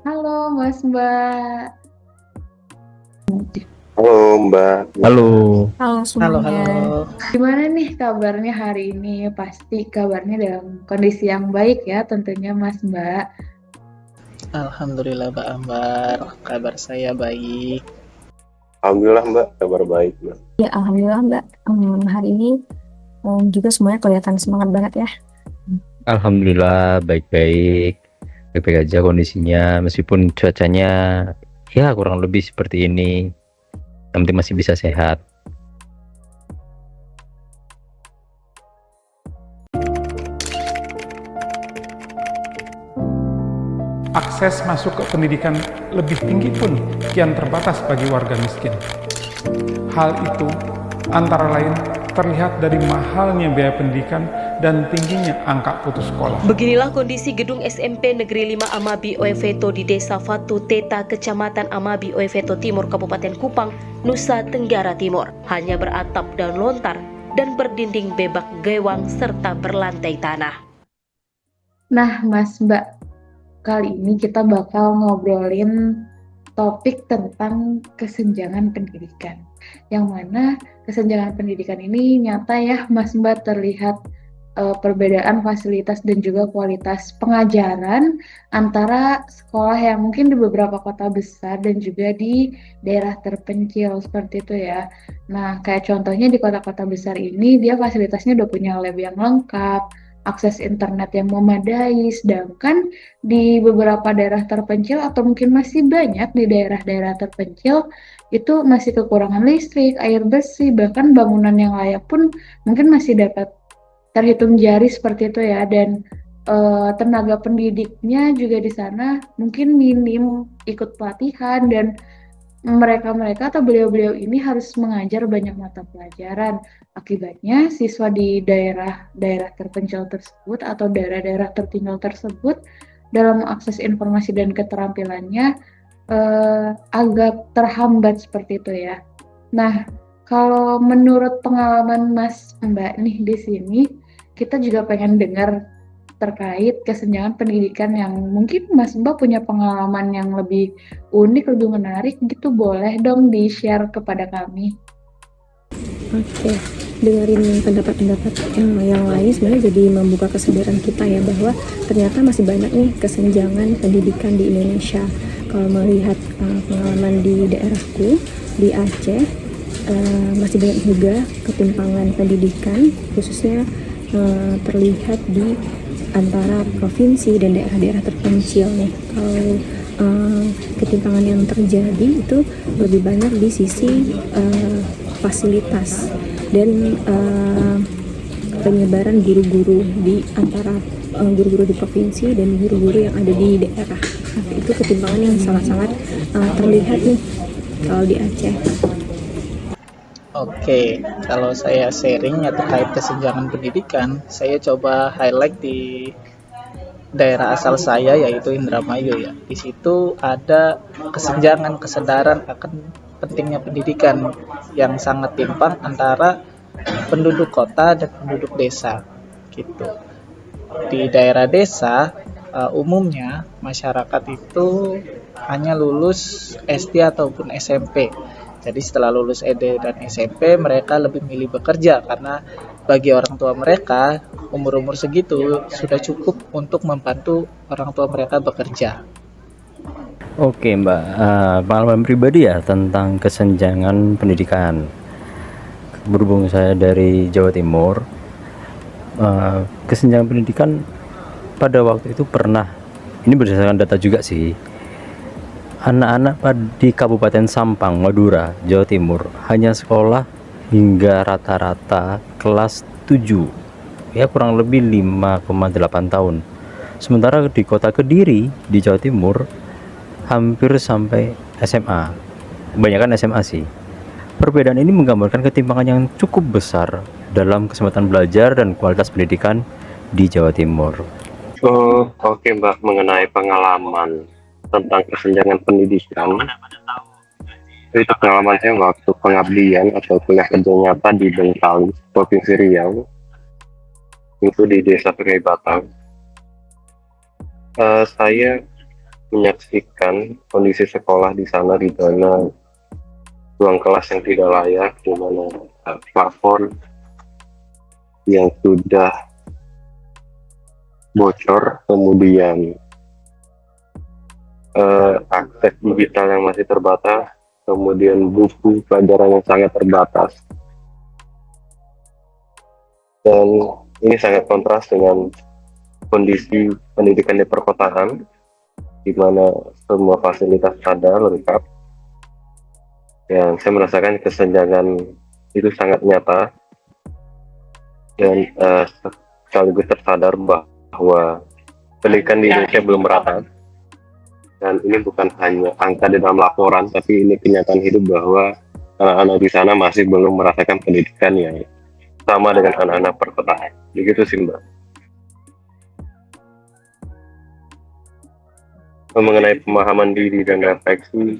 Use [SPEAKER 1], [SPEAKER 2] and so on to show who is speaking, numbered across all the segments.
[SPEAKER 1] Halo Mas Mbak,
[SPEAKER 2] Halo Mbak.
[SPEAKER 3] Halo,
[SPEAKER 4] Halo
[SPEAKER 5] Halo,
[SPEAKER 4] semuanya.
[SPEAKER 5] halo.
[SPEAKER 1] gimana nih kabarnya hari ini? Pasti kabarnya dalam kondisi yang baik ya tentunya Mas Mbak.
[SPEAKER 5] Alhamdulillah Mbak Ambar, kabar saya baik.
[SPEAKER 2] Alhamdulillah Mbak, kabar baik Mbak.
[SPEAKER 4] Ya, Alhamdulillah Mbak. Hari ini juga semuanya kelihatan semangat banget ya.
[SPEAKER 3] alhamdulillah baik-baik, baik-baik aja kondisinya meskipun cuacanya ya kurang lebih seperti ini. Yang penting masih bisa sehat.
[SPEAKER 6] Akses masuk ke pendidikan lebih tinggi pun kian terbatas bagi warga miskin. Hal itu antara lain terlihat dari mahalnya biaya pendidikan dan tingginya angka putus sekolah.
[SPEAKER 7] Beginilah kondisi gedung SMP Negeri 5 Amabi Oeveto di Desa Fatu Teta, Kecamatan Amabi Oeveto Timur, Kabupaten Kupang, Nusa Tenggara Timur. Hanya beratap dan lontar dan berdinding bebak gewang serta berlantai tanah.
[SPEAKER 1] Nah Mas Mbak, kali ini kita bakal ngobrolin topik tentang kesenjangan pendidikan. Yang mana kesenjangan pendidikan ini nyata ya Mas Mbak, terlihat perbedaan fasilitas dan juga kualitas pengajaran antara sekolah yang mungkin di beberapa kota besar dan juga di daerah terpencil seperti itu ya. Nah, kayak contohnya di kota-kota besar ini dia fasilitasnya udah punya lab yang lengkap, akses internet yang memadai, sedangkan di beberapa daerah terpencil atau mungkin masih banyak di daerah-daerah terpencil itu masih kekurangan listrik, air bersih, bahkan bangunan yang layak pun mungkin masih dapat terhitung jari seperti itu ya. Dan tenaga pendidiknya juga di sana mungkin minim ikut pelatihan, dan mereka atau beliau-beliau ini harus mengajar banyak mata pelajaran. Akibatnya siswa di daerah-daerah terpencil tersebut atau daerah-daerah tertinggal tersebut dalam akses informasi dan keterampilannya agak terhambat seperti itu ya. Nah, kalau menurut pengalaman Mas Mbak nih di sini, kita juga pengen dengar terkait kesenjangan pendidikan yang mungkin Mas Mbak punya pengalaman yang lebih unik, lebih menarik gitu, boleh dong di-share kepada kami.
[SPEAKER 4] Oke, dengerin pendapat-pendapat yang lain sebenarnya jadi membuka kesadaran kita ya bahwa ternyata masih banyak nih kesenjangan pendidikan di Indonesia. Kalau melihat pengalaman di daerahku di Aceh, masih banyak juga ketimpangan pendidikan, khususnya terlihat di antara provinsi dan daerah-daerah terpencil nih. Kalau ketimpangan yang terjadi itu lebih banyak di sisi fasilitas dan penyebaran guru-guru di antara guru-guru di provinsi dan guru-guru yang ada di daerah. Nah, itu ketimpangan yang sangat-sangat terlihat nih kalau di Aceh.
[SPEAKER 5] Oke, kalau saya sharing ya terkait kesenjangan pendidikan, saya coba highlight di daerah asal saya yaitu Indramayu ya. Di situ ada kesenjangan kesadaran akan pentingnya pendidikan yang sangat timpang antara penduduk kota dan penduduk desa gitu. Di daerah desa umumnya masyarakat itu hanya lulus SD ataupun SMP. Jadi setelah lulus SD dan SMP mereka lebih milih bekerja karena bagi orang tua mereka umur-umur segitu sudah cukup untuk membantu orang tua mereka bekerja.
[SPEAKER 3] Oke Mbak, pengalaman pribadi ya tentang kesenjangan pendidikan. Berhubung saya dari Jawa Timur, kesenjangan pendidikan pada waktu itu pernah, ini berdasarkan data juga sih, anak-anak di Kabupaten Sampang, Madura, Jawa Timur hanya sekolah hingga rata-rata kelas 7, ya kurang lebih 5,8 tahun. Sementara di kota Kediri di Jawa Timur hampir sampai SMA, kebanyakan SMA sih. Perbedaan ini menggambarkan ketimpangan yang cukup besar dalam kesempatan belajar dan kualitas pendidikan di Jawa Timur.
[SPEAKER 2] Oke Mbak, mengenai pengalaman tentang kesenjangan pendidikan, itu pengalaman saya waktu pengabdian atau kuliah kerja nyata di Bengkalis, Provinsi Riau, itu di Desa Sungai Batang. Saya menyaksikan kondisi sekolah di sana, di mana ruang kelas yang tidak layak, di mana plafon yang sudah bocor, kemudian akses digital yang masih terbatas, kemudian buku pelajaran yang sangat terbatas. Dan ini sangat kontras dengan kondisi pendidikan di perkotaan, di mana semua fasilitas ada lengkap. Yang saya merasakan kesenjangan itu sangat nyata, dan sekaligus tersadar bahwa pendidikan di Indonesia belum merata. Dan ini bukan hanya angka di dalam laporan, tapi ini kenyataan hidup bahwa anak-anak di sana masih belum merasakan pendidikan yang sama dengan anak-anak perkotaan. Begitu sih, Mbak. Mengenai pemahaman diri dan refleksi,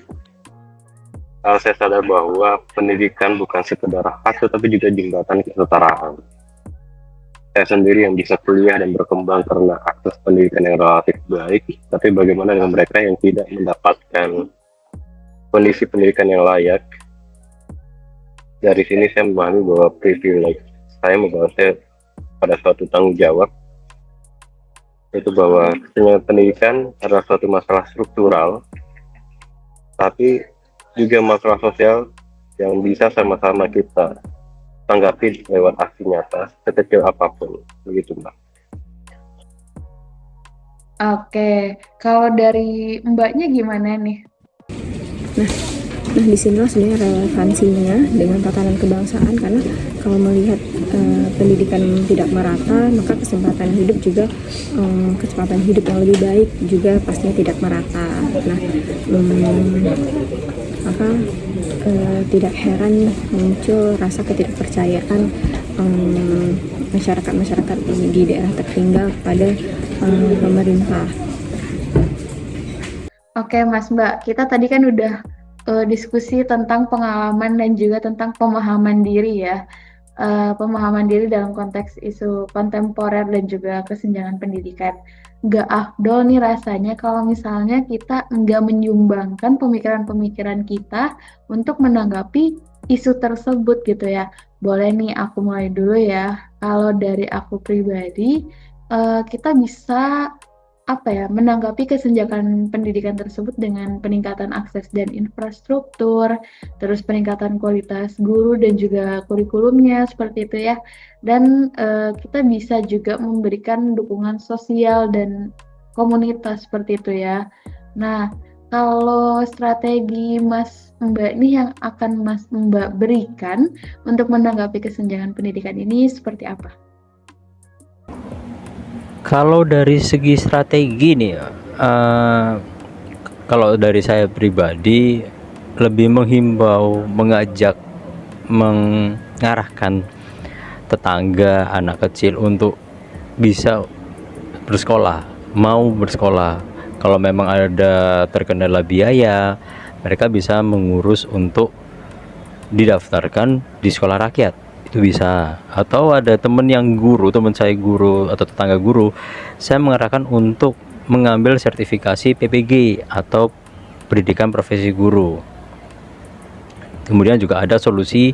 [SPEAKER 2] saya sadar bahwa pendidikan bukan sekedar hak, tetapi juga jembatan kesetaraan. Saya sendiri yang bisa kuliah dan berkembang karena akses pendidikan yang relatif baik, tapi bagaimana dengan mereka yang tidak mendapatkan kondisi pendidikan yang layak? Dari sini saya memahami bahwa privilege saya membawa saya pada suatu tanggung jawab, yaitu bahwa kesenjangan pendidikan adalah suatu masalah struktural, tapi juga masalah sosial yang bisa sama-sama kita tanggapi lewat aksi nyata sekecil apapun, begitu Mbak.
[SPEAKER 1] Oke, kalau dari Mbaknya gimana nih?
[SPEAKER 4] Nah, disinilah sebenarnya relevansinya dengan tatanan kebangsaan, karena kalau melihat pendidikan tidak merata, maka kesempatan hidup juga kecepatan hidup yang lebih baik juga pastinya tidak merata. Nah, maka tidak heran muncul rasa ketidakpercayaan masyarakat di daerah tertinggal pada pemerintah.
[SPEAKER 1] Oke Mas Mbak, kita tadi kan udah diskusi tentang pengalaman dan juga tentang pemahaman diri ya. Pemahaman diri dalam konteks isu kontemporer dan juga kesenjangan pendidikan. Gak afdol nih rasanya kalau misalnya kita nggak menyumbangkan pemikiran-pemikiran kita untuk menanggapi isu tersebut gitu ya. Boleh nih aku mulai dulu ya. Kalau dari aku pribadi, kita bisa menanggapi kesenjangan pendidikan tersebut dengan peningkatan akses dan infrastruktur, terus peningkatan kualitas guru dan juga kurikulumnya seperti itu ya. Dan kita bisa juga memberikan dukungan sosial dan komunitas seperti itu ya. Nah, kalau strategi Mas Mbak nih yang akan Mas Mbak berikan untuk menanggapi kesenjangan pendidikan ini seperti apa?
[SPEAKER 3] Kalau dari segi strategi nih, kalau dari saya pribadi lebih menghimbau, mengajak, mengarahkan tetangga, anak kecil untuk bisa bersekolah, mau bersekolah. Kalau memang ada terkendala biaya, mereka bisa mengurus untuk didaftarkan di sekolah rakyat. Itu bisa. Atau ada teman saya guru atau tetangga guru, saya mengarahkan untuk mengambil sertifikasi PPG atau pendidikan profesi guru. Kemudian juga ada solusi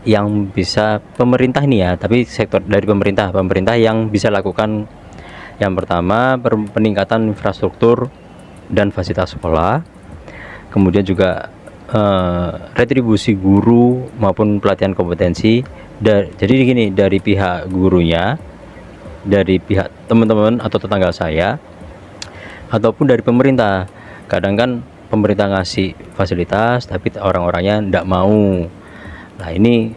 [SPEAKER 3] yang bisa pemerintah nih ya, tapi sektor dari pemerintah yang bisa lakukan. Yang pertama, peningkatan infrastruktur dan fasilitas sekolah. Kemudian juga retribusi guru maupun pelatihan kompetensi. Jadi gini, dari pihak gurunya, dari pihak teman-teman atau tetangga saya, ataupun dari pemerintah. Kadang kan pemerintah ngasih fasilitas tapi orang-orangnya tidak mau. Nah, ini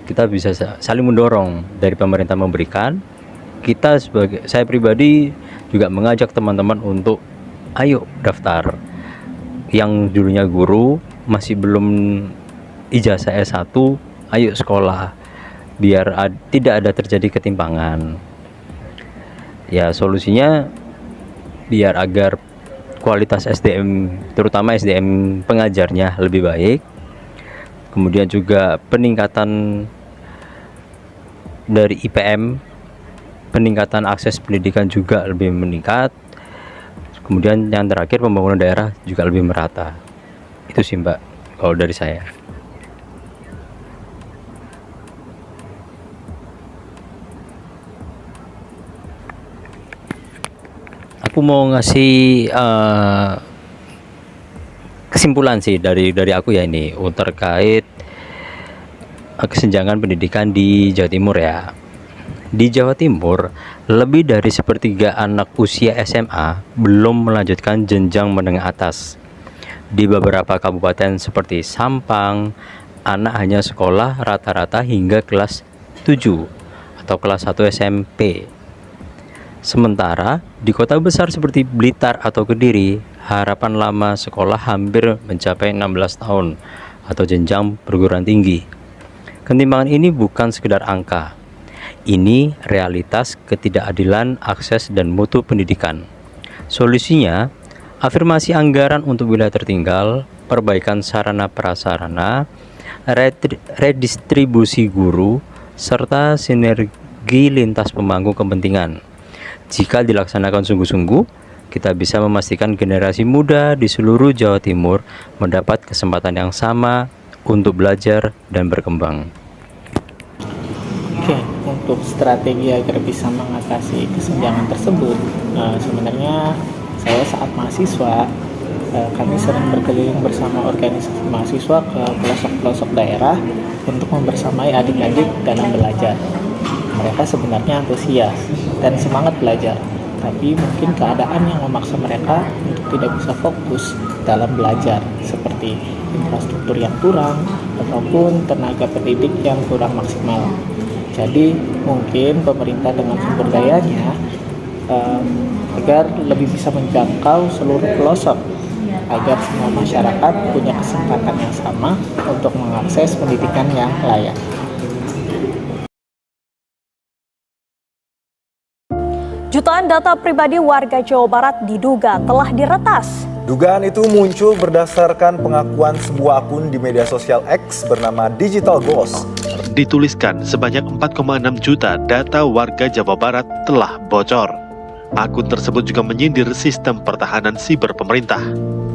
[SPEAKER 3] kita bisa saling mendorong. Dari pemerintah memberikan, saya pribadi juga mengajak teman-teman untuk ayo daftar. Yang dulunya guru masih belum ijazah S1, ayo sekolah biar tidak ada terjadi ketimpangan. Ya, solusinya biar agar kualitas SDM, terutama SDM pengajarnya lebih baik. Kemudian juga peningkatan dari IPM, peningkatan akses pendidikan juga lebih meningkat. Kemudian yang terakhir, pembangunan daerah juga lebih merata. Itu sih Mbak kalau dari saya. Aku mau ngasih kesimpulan sih dari aku ya, ini terkait kesenjangan pendidikan di Jawa Timur ya. Di Jawa Timur, lebih dari sepertiga anak usia SMA belum melanjutkan jenjang menengah atas. Di beberapa kabupaten seperti Sampang, anak hanya sekolah rata-rata hingga kelas 7 atau kelas 1 SMP. Sementara di kota besar seperti Blitar atau Kediri, harapan lama sekolah hampir mencapai 16 tahun atau jenjang perguruan tinggi. Ketimpangan ini bukan sekedar angka. Ini realitas ketidakadilan akses dan mutu pendidikan. Solusinya, afirmasi anggaran untuk wilayah tertinggal, perbaikan sarana prasarana, redistribusi guru, serta sinergi lintas pemangku kepentingan. Jika dilaksanakan sungguh-sungguh, kita bisa memastikan generasi muda di seluruh Jawa Timur mendapat kesempatan yang sama untuk belajar dan berkembang.
[SPEAKER 5] Oke, untuk strategi agar bisa mengatasi kesenjangan tersebut, sebenarnya saya saat mahasiswa, kami sering berkeliling bersama organisasi mahasiswa ke pelosok-pelosok daerah untuk membersamai adik-adik dalam belajar. Mereka sebenarnya antusias dan semangat belajar, tapi mungkin keadaan yang memaksa mereka untuk tidak bisa fokus dalam belajar, seperti infrastruktur yang kurang ataupun tenaga pendidik yang kurang maksimal. Jadi mungkin pemerintah dengan sumber dayanya agar lebih bisa menjangkau seluruh pelosok, agar semua masyarakat punya kesempatan yang sama untuk mengakses pendidikan yang layak.
[SPEAKER 8] Jutaan data pribadi warga Jawa Barat diduga telah diretas.
[SPEAKER 9] Dugaan itu muncul berdasarkan pengakuan sebuah akun di media sosial X bernama Digital Ghost.
[SPEAKER 10] Dituliskan sebanyak 4,6 juta data warga Jawa Barat telah bocor. Akun tersebut juga menyindir sistem pertahanan siber pemerintah.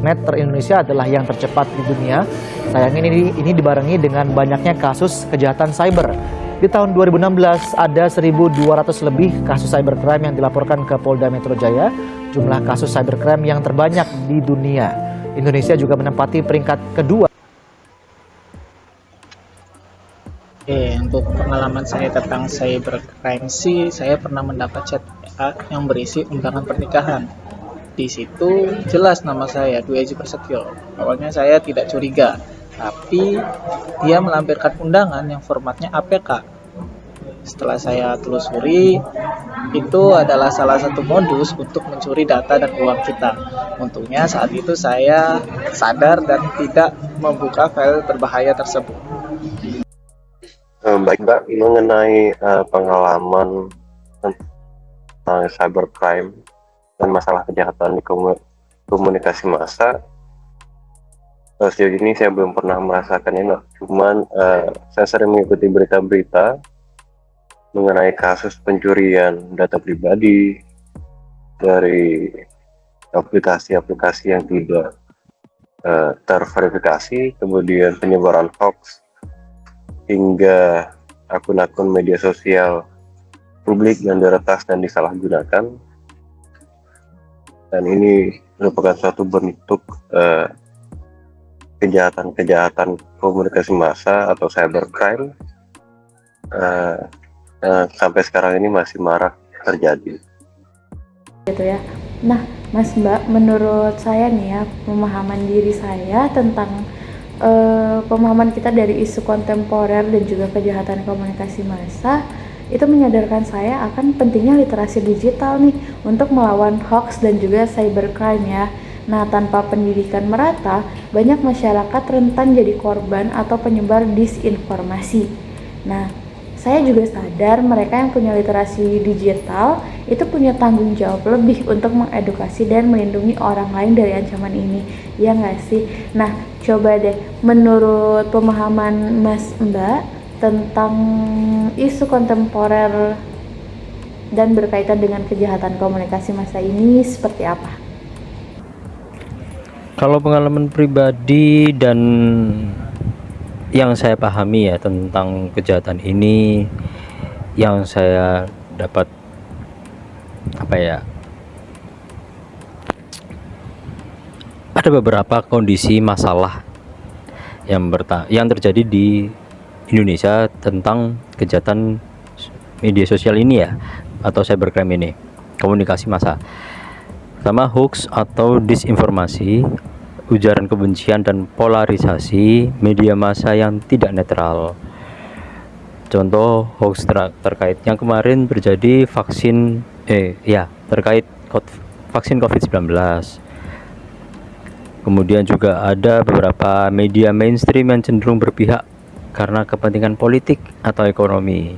[SPEAKER 11] Net Indonesia adalah yang tercepat di dunia. Sayangnya ini dibarengi dengan banyaknya kasus kejahatan cyber. Di tahun 2016 ada 1.200 lebih kasus cybercrime yang dilaporkan ke Polda Metro Jaya, jumlah kasus cybercrime yang terbanyak di dunia. Indonesia juga menempati peringkat kedua.
[SPEAKER 5] Untuk pengalaman saya tentang cybercrime sih, saya pernah mendapat chat WA yang berisi undangan pernikahan. Di situ jelas nama saya, Dwi Haji Prasetyo. Awalnya saya tidak curiga, tapi dia melampirkan undangan yang formatnya APK. Setelah saya telusuri, itu adalah salah satu modus untuk mencuri data dan uang kita. Untungnya saat itu saya sadar dan tidak membuka file berbahaya tersebut.
[SPEAKER 2] Baik Mbak, mengenai pengalaman tentang cybercrime dan masalah kejahatan di komunikasi massa, sejauh ini saya belum pernah merasakannya, cuman saya sering mengikuti berita-berita mengenai kasus pencurian data pribadi dari aplikasi-aplikasi yang tidak terverifikasi, kemudian penyebaran hoax, hingga akun-akun media sosial publik yang diretas dan disalahgunakan. Dan ini merupakan suatu bentuk kejahatan komunikasi massa atau cybercrime sampai sekarang ini masih marak terjadi.
[SPEAKER 1] Gitu ya. Nah, Mas Mbak, menurut saya nih ya, pemahaman diri saya tentang pemahaman kita dari isu kontemporer dan juga kejahatan komunikasi massa itu menyadarkan saya akan pentingnya literasi digital nih untuk melawan hoax dan juga cybercrime ya. Nah, tanpa pendidikan merata, banyak masyarakat rentan jadi korban atau penyebar disinformasi. Nah, saya juga sadar mereka yang punya literasi digital itu punya tanggung jawab lebih untuk mengedukasi dan melindungi orang lain dari ancaman ini. Ya nggak sih? Nah, coba deh menurut pemahaman Mas Mbak tentang isu kontemporer dan berkaitan dengan kejahatan komunikasi massa ini seperti apa?
[SPEAKER 3] Kalau pengalaman pribadi dan yang saya pahami ya tentang kejahatan ini, yang saya dapat ada beberapa kondisi masalah yang terjadi di Indonesia tentang kejahatan media sosial ini ya, atau cybercrime ini, komunikasi massa. Pertama, hoax atau disinformasi, ujaran kebencian dan polarisasi, media massa yang tidak netral. Contoh hoax terkait yang kemarin terjadi terkait vaksin COVID-19. Kemudian juga ada beberapa media mainstream yang cenderung berpihak karena kepentingan politik atau ekonomi.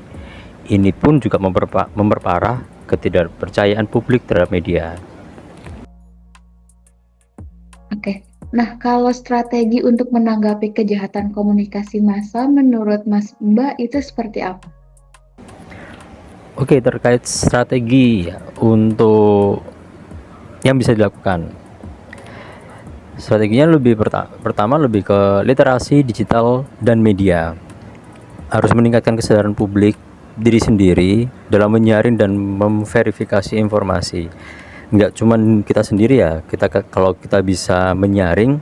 [SPEAKER 3] Ini pun juga memperparah ketidakpercayaan publik terhadap media.
[SPEAKER 1] Oke, nah kalau strategi untuk menanggapi kejahatan komunikasi massa menurut Mas Mbak itu seperti apa?
[SPEAKER 3] Oke, terkait strategi untuk yang bisa dilakukan. Strateginya pertama lebih ke literasi digital dan media. Harus meningkatkan kesadaran publik diri sendiri dalam menyaring dan memverifikasi informasi. Nggak cuman kita sendiri ya, kalau kita bisa menyaring,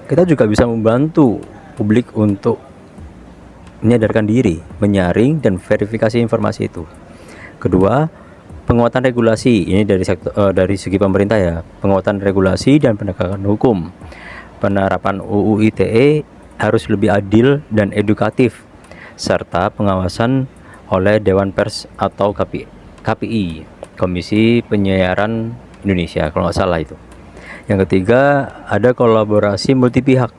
[SPEAKER 3] kita juga bisa membantu publik untuk menyadarkan diri, menyaring dan verifikasi informasi itu. Kedua, penguatan regulasi. Ini dari segi pemerintah ya, penguatan regulasi dan penegakan hukum. Penerapan UU ITE harus lebih adil dan edukatif, serta pengawasan oleh Dewan Pers atau KPI, Komisi Penyiaran Indonesia kalau nggak salah itu. Yang ketiga, ada kolaborasi multi pihak.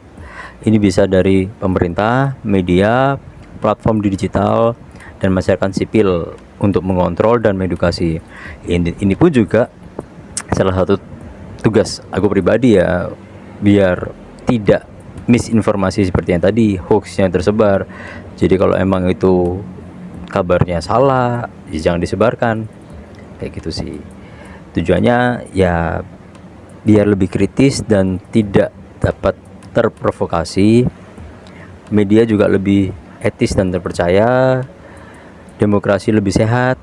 [SPEAKER 3] Ini bisa dari pemerintah, media, platform digital, dan masyarakat sipil untuk mengontrol dan mengedukasi. Ini pun juga salah satu tugas aku pribadi ya, biar tidak misinformasi seperti yang tadi, hoax yang tersebar. Jadi kalau emang itu kabarnya salah, jangan disebarkan, kayak gitu sih. Tujuannya ya biar lebih kritis dan tidak dapat terprovokasi. Media juga lebih etis dan terpercaya. Demokrasi lebih sehat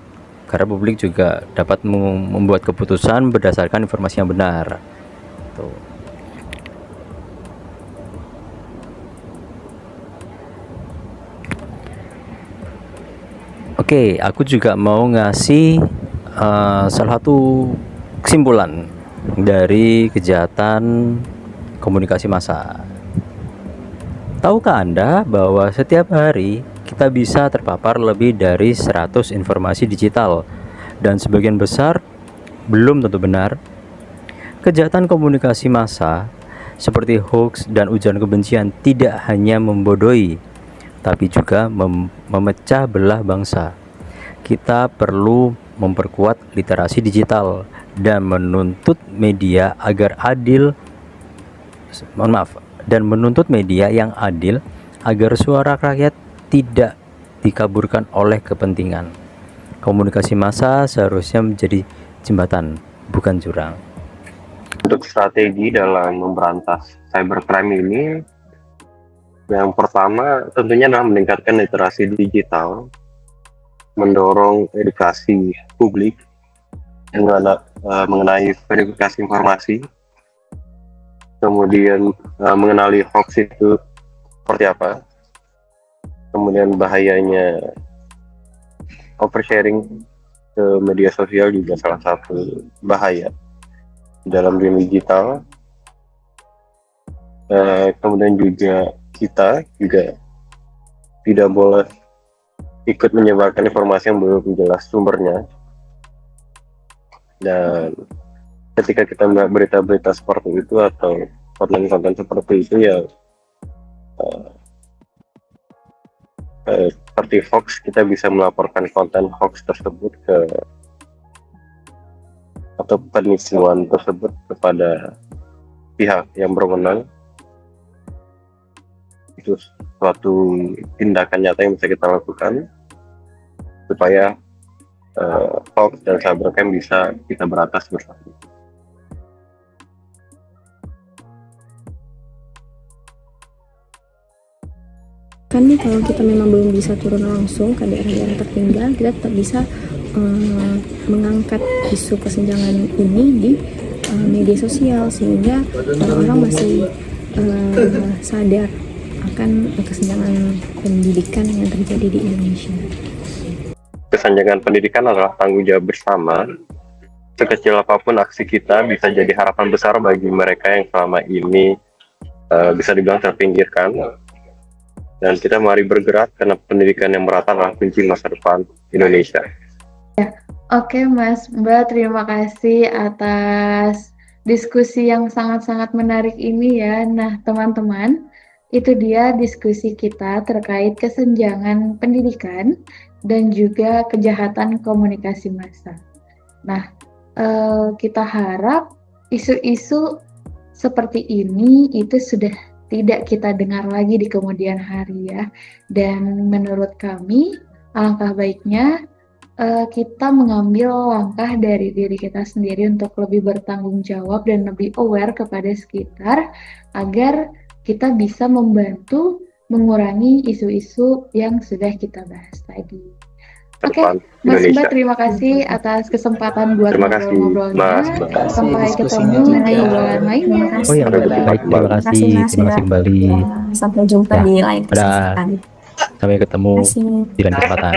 [SPEAKER 3] karena publik juga dapat membuat keputusan berdasarkan informasi yang benar. Tuh. Oke, aku juga mau ngasih salah satu kesimpulan dari kejahatan komunikasi massa. Tahukah Anda bahwa setiap hari kita bisa terpapar lebih dari 100 informasi digital dan sebagian besar belum tentu benar? Kejahatan komunikasi massa seperti hoax dan ujaran kebencian tidak hanya membodohi, tapi juga memecah belah bangsa. Kita perlu memperkuat literasi digital dan menuntut media yang adil agar suara rakyat tidak dikaburkan oleh kepentingan. Komunikasi massa seharusnya menjadi jembatan, bukan jurang.
[SPEAKER 2] Untuk strategi dalam memberantas cybercrime ini, yang pertama tentunya adalah meningkatkan literasi digital, mendorong edukasi publik mengenai verifikasi informasi, kemudian mengenali hoax itu seperti apa, kemudian bahayanya oversharing ke media sosial juga salah satu bahaya dalam dunia digital. Kemudian juga kita juga tidak boleh ikut menyebarkan informasi yang belum jelas sumbernya. Dan ketika kita melihat berita-berita seperti itu atau konten-konten seperti itu ya seperti hoax, kita bisa melaporkan konten hoax tersebut atau penipuan tersebut kepada pihak yang berwenang. Itu suatu tindakan nyata yang bisa kita lakukan supaya hoax dan cybercrime bisa kita berantas bersama.
[SPEAKER 4] kan nih kalau kita memang belum bisa turun langsung ke daerah yang tertinggal, kita tetap bisa mengangkat isu kesenjangan ini di media sosial sehingga orang-orang masih sadar akan kesenjangan pendidikan yang terjadi di Indonesia.
[SPEAKER 2] Kesenjangan pendidikan adalah tanggung jawab bersama. Sekecil apapun aksi kita bisa jadi harapan besar bagi mereka yang selama ini bisa dibilang terpinggirkan. Dan kita mari bergerak karena pendidikan yang merata adalah kunci masa depan Indonesia.
[SPEAKER 1] Oke Mas, Mbak, terima kasih atas diskusi yang sangat-sangat menarik ini ya. Nah teman-teman, itu dia diskusi kita terkait kesenjangan pendidikan dan juga kejahatan komunikasi massa. Nah, kita harap isu-isu seperti ini itu sudah tidak kita dengar lagi di kemudian hari ya. Dan menurut kami, alangkah baiknya kita mengambil langkah dari diri kita sendiri untuk lebih bertanggung jawab dan lebih aware kepada sekitar agar kita bisa membantu mengurangi isu-isu yang sudah kita bahas tadi. Oke, Mas Mbak, terima kasih atas kesempatan buat ngobrol-ngobrolnya. Sampai ketemu di bulan lainnya.
[SPEAKER 3] Oh ya, baik, terima kasih kembali.
[SPEAKER 4] Sampai jumpa di lain kesempatan.
[SPEAKER 3] Sampai ketemu di lain kesempatan.